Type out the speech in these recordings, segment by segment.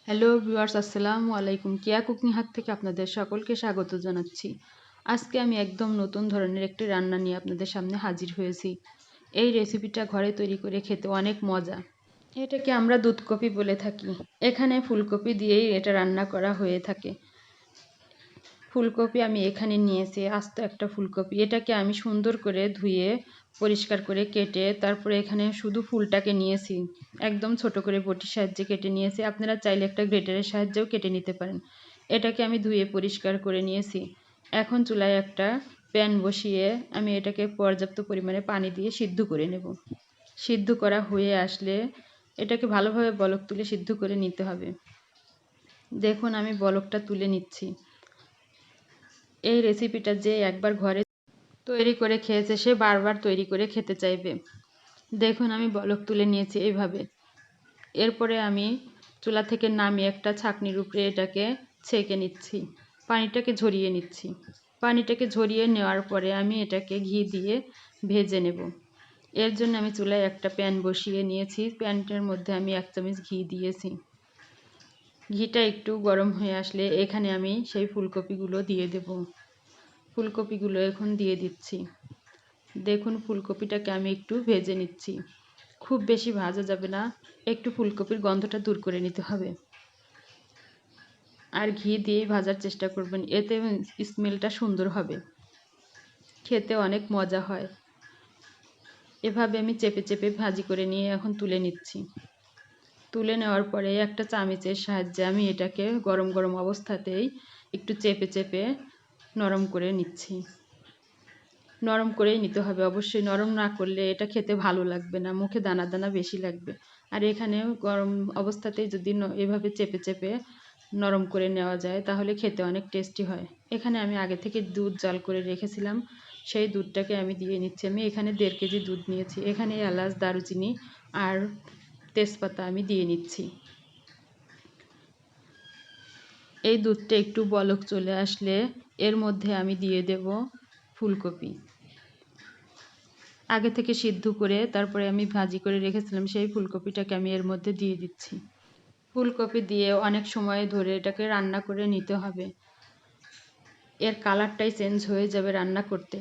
Hello viewers, আসসালামু আলাইকুম। কেয়া cooking হাত থেকে আপনাদের সকলকে স্বাগত জানাচ্ছি। আজকে আমি একদম নতুন ধরনের একটি রান্না নিয়ে আপনাদের সামনে হাজির হয়েছি। এই রেসিপিটা ঘরে তৈরি করে খেতে অনেক মজা। এটাকে আমরা দুধকপি বলে থাকি। এখানে ফুলকপি দিয়েই এটা রান্না করা হয়ে থাকে। ফুলকপি আমি এখানে নিয়েছি, আস্ত একটা ফুলকপি। এটাকে আমি সুন্দর করে ধুয়ে পরিষ্কার করে কেটে তারপরে এখানে শুধু ফুলটাকে নিয়েছি, একদম ছোট করে বটির সাহায্যে কেটে নিয়েছি। আপনারা চাইলে একটা গ্রেটারের সাহায্যেও কেটে নিতে পারেন। এটাকে আমি ধুয়ে পরিষ্কার করে নিয়েছি। এখন চুলায় একটা প্যান বসিয়ে আমি এটাকে পর্যাপ্ত পরিমাণে পানি দিয়ে সিদ্ধ করে নেব। সিদ্ধ করা হয়ে আসলে এটাকে ভালোভাবে বলক তুলে সিদ্ধ করে নিতে হবে। দেখুন আমি বলকটা তুলে নিচ্ছি। এই রেসিপিটা যে একবার ঘরে তৈরি করে খেয়েছে সে বারবার তৈরি করে খেতে চাইবে। দেখুন আমি বলক তুলে নিয়েছি এইভাবে। এরপরে আমি চুলা থেকে নামিয়ে একটা ছাঁকনির উপরে এটাকে ছেঁকে নিচ্ছি, পানিটাকে ঝরিয়ে নিচ্ছি। পানিটাকে ঝরিয়ে নেওয়ার পরে আমি এটাকে ঘি দিয়ে ভেজে নেব। এর জন্য আমি চুলায় একটা প্যান বসিয়ে নিয়েছি। প্যানটার মধ্যে আমি 1 চামচ ঘি দিয়েছি। ঘিটা একটু গরম হয়ে আসলে এখানে আমি সেই ফুলকপিগুলো দিয়ে দেব। ফুলকপিগুলো এখন দিয়ে দিচ্ছি। দেখুন ফুলকপিটাকে আমি একটু ভেজে নিচ্ছি। খুব বেশি ভাজা যাবে না, একটু ফুলকপির গন্ধটা দূর করে নিতে হবে। আর ঘি দিয়েই ভাজার চেষ্টা করবেন, এতে স্মেলটা সুন্দর হবে, খেতে অনেক মজা হয়। এভাবে আমি চেপে চেপে ভাজি করে নিয়ে এখন তুলে নিচ্ছি। তুলে নেওয়ার পরে একটা চামচের সাহায্যে আমি এটাকে গরম গরম অবস্থাতেই একটু চেপে চেপে নরম করে নিচ্ছি। নরম করেই নিতে হবে অবশ্যই, নরম না করলে এটা খেতে ভালো লাগবে না, মুখে দানা দানা বেশি লাগবে। আর এখানে গরম অবস্থাতেই যদি এভাবে চেপে চেপে নরম করে নেওয়া যায় তাহলে খেতে অনেক টেস্টি হয়। এখানে আমি আগে থেকে দুধ জাল করে রেখেছিলাম, সেই দুধটাকে আমি দিয়ে নিচ্ছি। আমি এখানে 1.5 কেজি দুধ নিয়েছি। এখানে এলাচ, দারুচিনি আর তেজপাতা আমি দিয়ে নিচ্ছি। এই দুধটা একটু বলক চলে আসলে এর মধ্যে আমি দিয়ে দেব ফুলকপি। আগে থেকে সিদ্ধ করে তারপরে আমি ভাজি করে রেখেছিলাম সেই ফুলকপিটাকে আমি এর মধ্যে দিয়ে দিচ্ছি। ফুলকপি দিয়ে অনেক সময় ধরে এটাকে রান্না করে নিতে হবে, এর কালারটাই চেঞ্জ হয়ে যাবে রান্না করতে।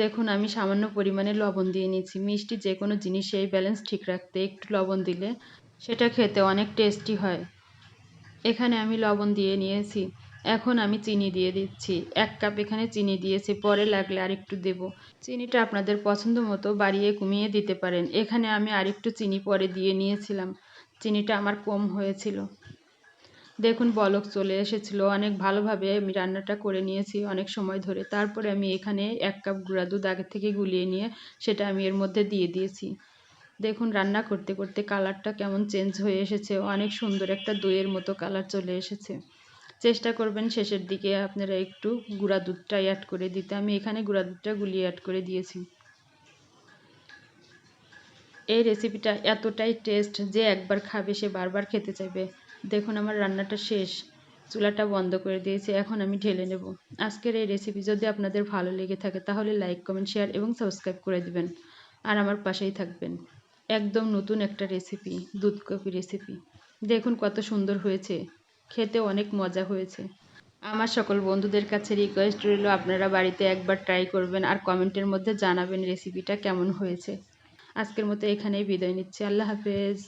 দেখুন আমি সামান্য পরিমাণে লবণ দিয়ে নিচ্ছি। মিষ্টি যে কোনো জিনিসেই ব্যালেন্স ঠিক রাখতে একটু লবণ দিলে সেটা খেতে অনেক টেস্টি হয়। এখানে আমি লবণ দিয়ে নিয়েছি। এখন আমি চিনি দিয়ে দিচ্ছি। 1 কাপ এখানে চিনি দিয়েছি, পরে লাগলে আরেকটু দেব। চিনিটা আপনাদের পছন্দ মতো বাড়িয়ে কমিয়ে দিতে পারেন। এখানে আমি আরেকটু চিনি পরে দিয়ে নিয়েছিলাম, চিনিটা আমার কম হয়েছিল। দেখুন বলক চলে এসেছিল, অনেক ভালোভাবে আমি রান্নাটা করে নিয়েছি অনেক সময় ধরে। তারপরে আমি এখানে 1 কাপ গুঁড়া দুধ আগে থেকে গুলিয়ে নিয়ে সেটা আমি এর মধ্যে দিয়ে দিয়েছি। দেখুন রান্না করতে করতে কালারটা কেমন চেঞ্জ হয়ে এসেছে, অনেক সুন্দর একটা দইয়ের মতো কালার চলে এসেছে। চেষ্টা করবেন শেষের দিকে আপনারা একটু গুঁড়া দুধটা অ্যাড করে দিতে। আমি এখানে গুঁড়া দুধটা গুলিয়ে অ্যাড করে দিয়েছি। এই রেসিপিটা এতটাই টেস্ট যে একবার খাবে সে বারবার খেতে চাইবে। দেখুন আমার রান্নাটা শেষ, চুলাটা বন্ধ করে দিয়েছি। এখন আমি ঢেলে নেব। আজকের এই রেসিপি যদি আপনাদের ভালো লেগে থাকে তাহলে লাইক, কমেন্ট, শেয়ার এবং সাবস্ক্রাইব করে দিবেন আর আমার পাশেই থাকবেন। একদম নতুন একটা রেসিপি, দুধকপি রেসিপি। দেখুন কত সুন্দর হয়েছে, খেতে অনেক মজা হয়েছে। আমার সকল বন্ধুদের কাছে রিকোয়েস্ট রইল আপনারা বাড়িতে একবার ট্রাই করবেন আর কমেন্টের মধ্যে জানাবেন রেসিপিটা কেমন হয়েছে। আজকের মতো এখানেই বিদায় নিচ্ছি। আল্লাহ হাফেজ।